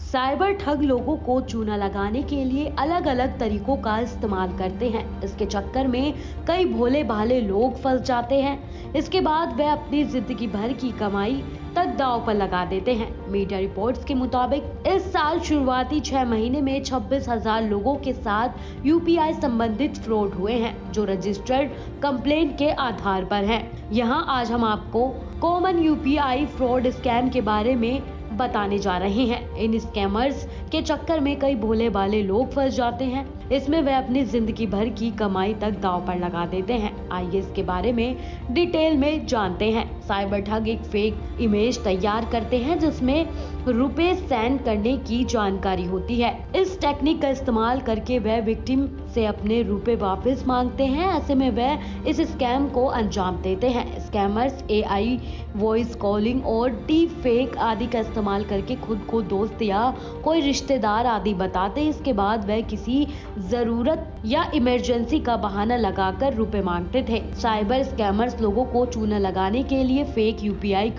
Cyber ठग लोगों को चूना लगाने के लिए अलग अलग तरीकों का इस्तेमाल करते हैं। इसके चक्कर में कई भोले भाले लोग फंस जाते हैं। इसके बाद वे अपनी जिंदगी भर की कमाई तक दांव पर लगा देते हैं। मीडिया रिपोर्ट्स के मुताबिक इस साल शुरुआती 6 महीने में 26,000 लोगों के साथ यूपीआई संबंधित फ्रॉड हुए हैं, जो रजिस्टर्ड कंप्लेंट के आधार पर हैं। यहाँ आज हम आपको कॉमन यूपीआई फ्रॉड स्कैम के बारे में बताने जा रहे हैं। इन स्कैमर्स के चक्कर में कई भोले भाले लोग फंस जाते हैं। इसमें वे अपनी जिंदगी भर की कमाई तक दांव पर लगा देते हैं। आइए इसके बारे में डिटेल में जानते हैं। साइबर ठग एक फेक इमेज तैयार करते हैं जिसमें रुपए सेंड करने की जानकारी होती है। इस टेक्निक का इस्तेमाल करके वह विक्टिम से अपने रुपए वापस मांगते हैं। ऐसे में वह इस स्कैम को अंजाम देते हैं। स्कैमर्स एआई, वॉइस कॉलिंग और डीप फेक आदि का इस्तेमाल करके खुद को दोस्त या कोई रिश्तेदार आदि बताते हैं। इसके बाद वह किसी जरूरत या इमरजेंसी का बहाना लगाकर रुपए मांगते थे। साइबर स्कैमर्स लोगों को चूना लगाने के लिए फेक यूपीआई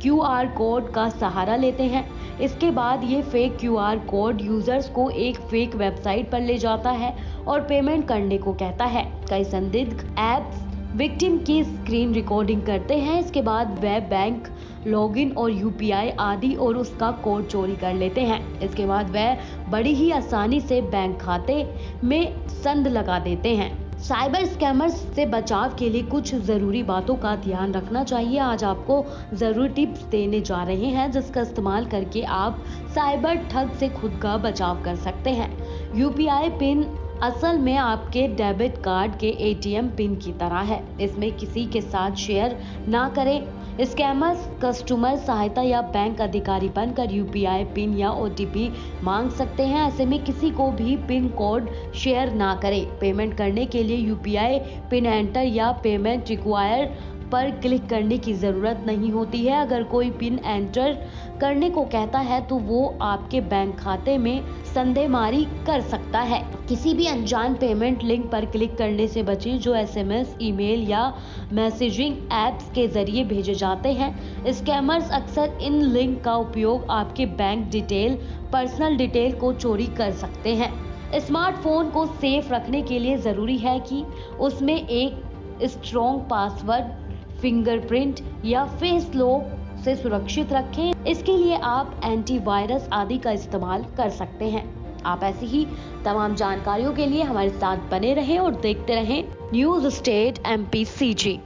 क्यूआर कोड का सहारा लेते हैं। इसके बाद ये फेक क्यूआर कोड यूजर्स को एक फेक वेबसाइट पर ले जाता है और पेमेंट करने को कहता है। कई संदिग्ध ऐप्स विक्टिम की स्क्रीन रिकॉर्डिंग करते हैं। इसके बाद वह बैंक लॉगिन और यूपीआई आदि और उसका कोड चोरी कर लेते हैं। इसके बाद वह बड़ी ही आसानी से बैंक खाते में संद लगा देते हैं। साइबर स्कैमर्स से बचाव के लिए कुछ जरूरी बातों का ध्यान रखना चाहिए। आज आपको जरूरी टिप्स देने जा रहे हैं जिसका इस्तेमाल करके आप साइबर ठग से खुद का बचाव कर सकते हैं। यूपीआई पिन असल में आपके डेबिट कार्ड के एटीएम पिन की तरह है। इसमें किसी के साथ शेयर ना करें। स्कैमर्स कस्टमर सहायता या बैंक अधिकारी बनकर यूपीआई पिन या ओटीपी मांग सकते हैं। ऐसे में किसी को भी पिन कोड शेयर ना करें। पेमेंट करने के लिए यूपीआई पिन एंटर या पेमेंट रिक्वायर पर क्लिक करने की जरूरत नहीं होती है। अगर कोई पिन एंटर करने को कहता है तो वो आपके बैंक खाते में संदेहमारी कर सकता है। किसी भी अनजान पेमेंट लिंक पर क्लिक करने से बचें जो एसएमएस, ईमेल या मैसेजिंग ऐप्स के जरिए भेजे जाते हैं। स्कैमर्स अक्सर इन लिंक का उपयोग आपके बैंक डिटेल, पर्सनल डिटेल को चोरी कर सकते हैं। स्मार्टफोन को सेफ रखने के लिए जरूरी है कि उसमें एक स्ट्रॉन्ग पासवर्ड, फिंगरप्रिंट या फेस लॉक से सुरक्षित रखें। इसके लिए आप एंटीवायरस आदि का इस्तेमाल कर सकते हैं। आप ऐसी ही तमाम जानकारियों के लिए हमारे साथ बने रहें और देखते रहें news state MPCG।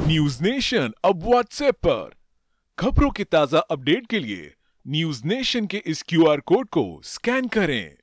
News nation अब व्हाट्सएप पर खबरों के ताजा अपडेट के लिए न्यूज नेशन के इस QR कोड को स्कैन करें।